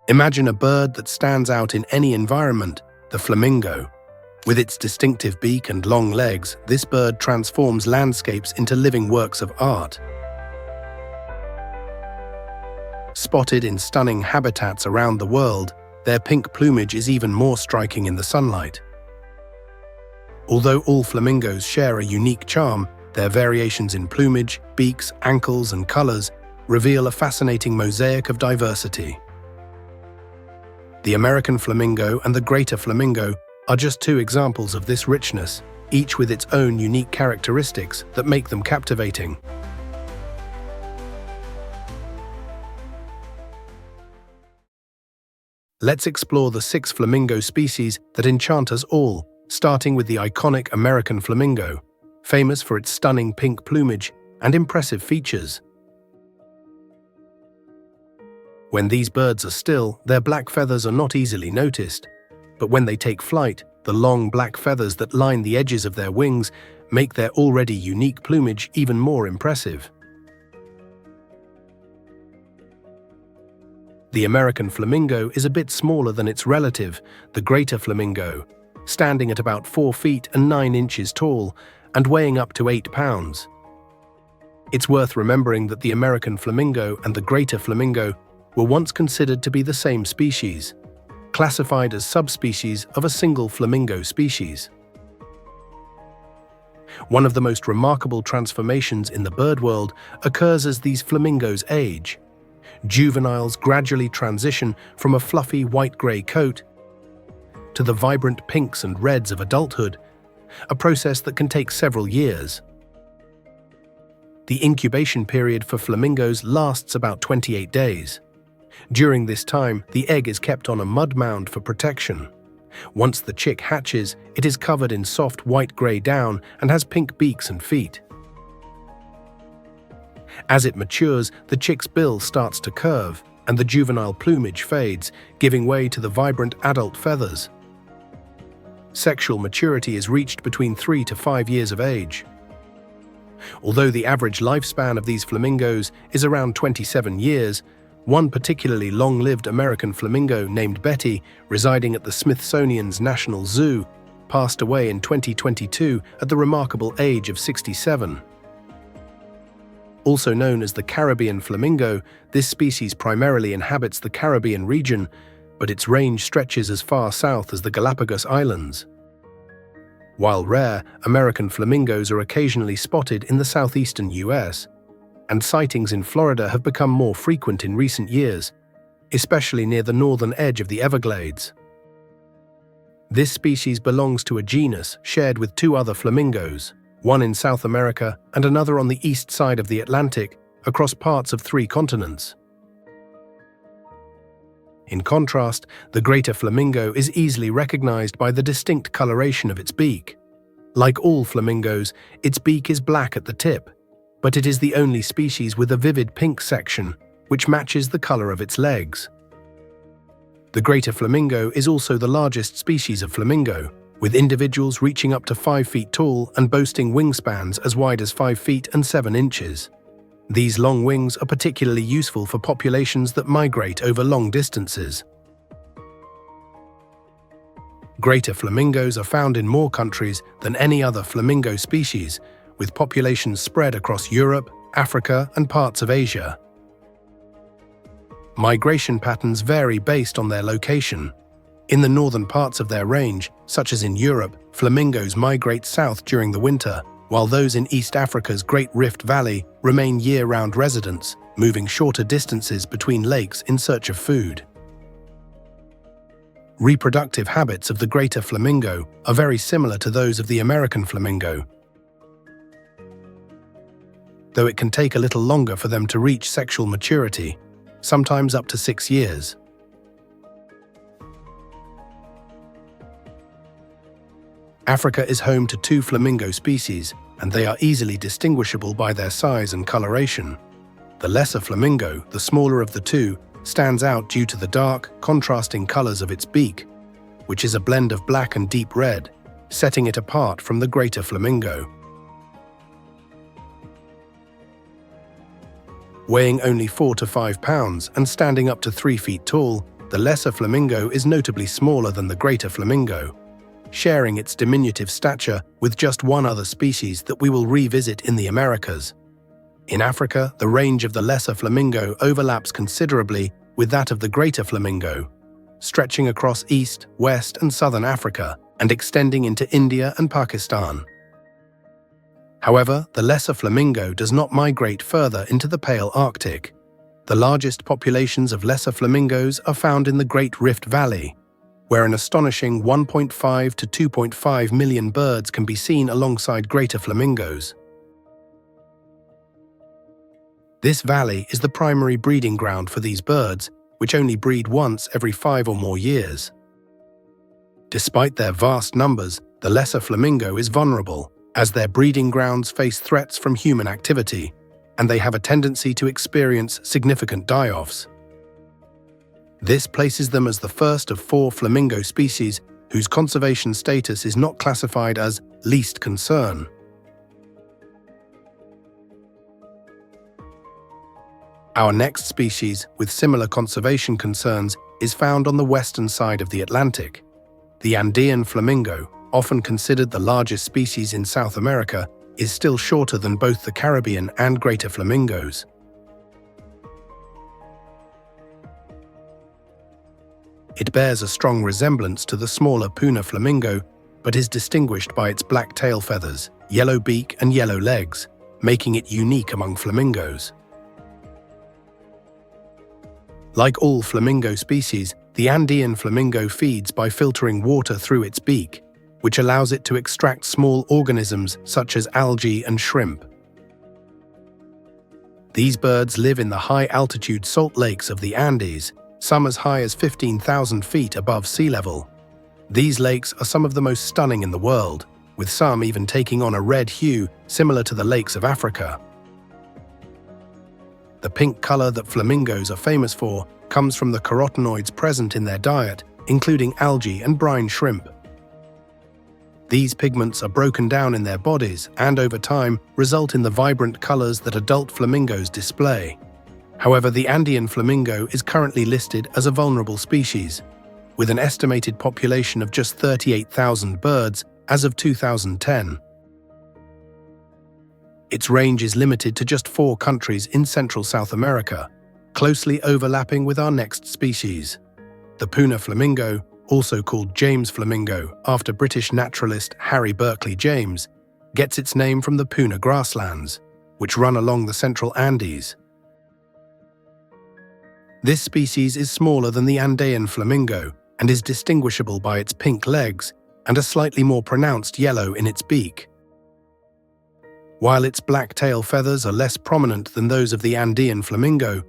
Imagine a bird that stands out in any environment, the flamingo. With its distinctive beak and long legs, this bird transforms landscapes into living works of art. Spotted in stunning habitats around the world, their pink plumage is even more striking in the sunlight. Although all flamingos share a unique charm, their variations in plumage, beaks, ankles, and colors reveal a fascinating mosaic of diversity. The American flamingo and the greater flamingo are just two examples of this richness, each with its own unique characteristics that make them captivating. Let's explore the 6 flamingo species that enchant us all, starting with the iconic American flamingo, famous for its stunning pink plumage and impressive features. When these birds are still, their black feathers are not easily noticed, but when they take flight, the long black feathers that line the edges of their wings make their already unique plumage even more impressive. The American flamingo is a bit smaller than its relative, the greater flamingo, standing at about 4 feet and 9 inches tall and weighing up to 8 pounds. It's worth remembering that the American flamingo and the greater flamingo were once considered to be the same species, classified as subspecies of a single flamingo species. One of the most remarkable transformations in the bird world occurs as these flamingos age. Juveniles gradually transition from a fluffy white-gray coat to the vibrant pinks and reds of adulthood, a process that can take several years. The incubation period for flamingos lasts about 28 days. During this time, the egg is kept on a mud mound for protection. Once the chick hatches, it is covered in soft white-gray down and has pink beaks and feet. As it matures, the chick's bill starts to curve, and the juvenile plumage fades, giving way to the vibrant adult feathers. Sexual maturity is reached between 3 to 5 years of age. Although the average lifespan of these flamingos is around 27 years, one particularly long-lived American flamingo named Betty, residing at the Smithsonian's National Zoo, passed away in 2022 at the remarkable age of 67. Also known as the Caribbean flamingo, this species primarily inhabits the Caribbean region, but its range stretches as far south as the Galapagos Islands. While rare, American flamingos are occasionally spotted in the southeastern US, and sightings in Florida have become more frequent in recent years, especially near the northern edge of the Everglades. This species belongs to a genus shared with 2 other flamingos, one in South America and another on the east side of the Atlantic, across parts of 3 continents. In contrast, the greater flamingo is easily recognized by the distinct coloration of its beak. Like all flamingos, its beak is black at the tip, but it is the only species with a vivid pink section, which matches the color of its legs. The greater flamingo is also the largest species of flamingo, with individuals reaching up to 5 feet tall and boasting wingspans as wide as 5 feet and 7 inches. These long wings are particularly useful for populations that migrate over long distances. Greater flamingos are found in more countries than any other flamingo species, with populations spread across Europe, Africa, and parts of Asia. Migration patterns vary based on their location. In the northern parts of their range, such as in Europe, flamingos migrate south during the winter, while those in East Africa's Great Rift Valley remain year-round residents, moving shorter distances between lakes in search of food. Reproductive habits of the greater flamingo are very similar to those of the American flamingo, though it can take a little longer for them to reach sexual maturity, sometimes up to 6 years. Africa is home to 2 flamingo species, and they are easily distinguishable by their size and coloration. The lesser flamingo, the smaller of the 2, stands out due to the dark, contrasting colors of its beak, which is a blend of black and deep red, setting it apart from the greater flamingo. Weighing only 4 to 5 pounds and standing up to 3 feet tall, the lesser flamingo is notably smaller than the greater flamingo, sharing its diminutive stature with just one other species that we will revisit in the Americas. In Africa, the range of the lesser flamingo overlaps considerably with that of the greater flamingo, stretching across East, West, and Southern Africa and extending into India and Pakistan. However, the lesser flamingo does not migrate further into the pale Arctic. The largest populations of lesser flamingos are found in the Great Rift Valley, where an astonishing 1.5 to 2.5 million birds can be seen alongside greater flamingos. This valley is the primary breeding ground for these birds, which only breed once every 5 or more years. Despite their vast numbers, the lesser flamingo is vulnerable, as their breeding grounds face threats from human activity, and they have a tendency to experience significant die-offs. This places them as the first of 4 flamingo species whose conservation status is not classified as least concern. Our next species, with similar conservation concerns, is found on the western side of the Atlantic. The Andean flamingo, often considered the largest species in South America, is still shorter than both the Caribbean and greater flamingos. It bears a strong resemblance to the smaller Puna flamingo, but is distinguished by its black tail feathers, yellow beak, and yellow legs, making it unique among flamingos. Like all flamingo species, the Andean flamingo feeds by filtering water through its beak, which allows it to extract small organisms such as algae and shrimp. These birds live in the high-altitude salt lakes of the Andes, some as high as 15,000 feet above sea level. These lakes are some of the most stunning in the world, with some even taking on a red hue similar to the lakes of Africa. The pink color that flamingos are famous for comes from the carotenoids present in their diet, including algae and brine shrimp. These pigments are broken down in their bodies and, over time, result in the vibrant colors that adult flamingos display. However, the Andean flamingo is currently listed as a vulnerable species, with an estimated population of just 38,000 birds as of 2010. Its range is limited to just 4 countries in Central South America, closely overlapping with our next species. The Puna flamingo, also called James flamingo after British naturalist Harry Berkeley James, gets its name from the Puna grasslands, which run along the central Andes. This species is smaller than the Andean flamingo and is distinguishable by its pink legs and a slightly more pronounced yellow in its beak. While its black tail feathers are less prominent than those of the Andean flamingo,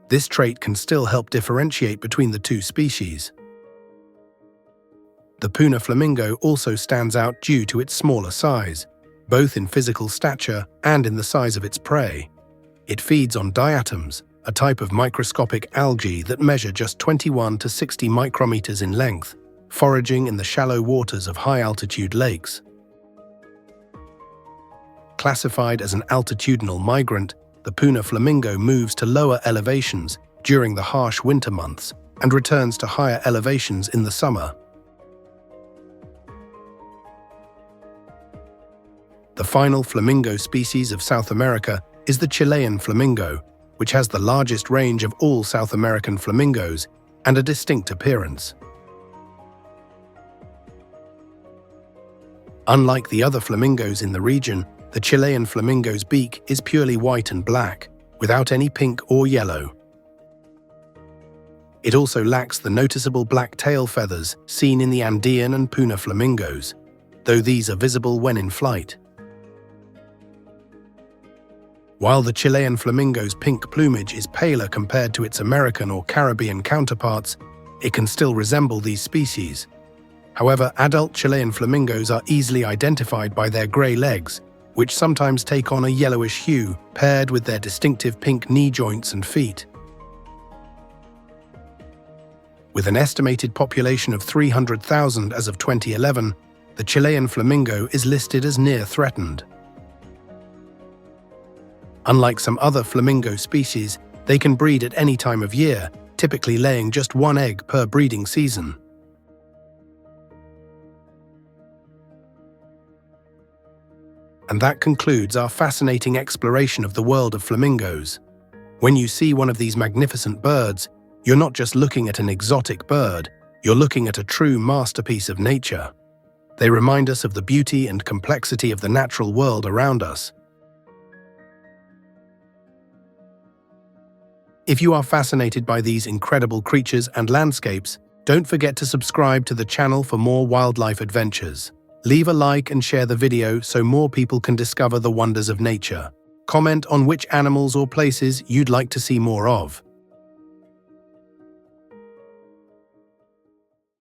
this trait can still help differentiate between the 2 species. The Puna flamingo also stands out due to its smaller size, both in physical stature and in the size of its prey. It feeds on diatoms, a type of microscopic algae that measure just 21 to 60 micrometers in length, foraging in the shallow waters of high-altitude lakes. Classified as an altitudinal migrant, the Puna flamingo moves to lower elevations during the harsh winter months and returns to higher elevations in the summer. The final flamingo species of South America is the Chilean flamingo, which has the largest range of all South American flamingos and a distinct appearance. Unlike the other flamingos in the region, the Chilean flamingo's beak is purely white and black, without any pink or yellow. It also lacks the noticeable black tail feathers seen in the Andean and Puna flamingos, though these are visible when in flight. While the Chilean flamingo's pink plumage is paler compared to its American or Caribbean counterparts, it can still resemble these species. However, adult Chilean flamingos are easily identified by their gray legs, which sometimes take on a yellowish hue paired with their distinctive pink knee joints and feet. With an estimated population of 300,000 as of 2011, the Chilean flamingo is listed as near threatened. Unlike some other flamingo species, they can breed at any time of year, typically laying just one egg per breeding season. And that concludes our fascinating exploration of the world of flamingos. When you see one of these magnificent birds, you're not just looking at an exotic bird, you're looking at a true masterpiece of nature. They remind us of the beauty and complexity of the natural world around us. If you are fascinated by these incredible creatures and landscapes, don't forget to subscribe to the channel for more wildlife adventures. Leave a like and share the video so more people can discover the wonders of nature. Comment on which animals or places you'd like to see more of.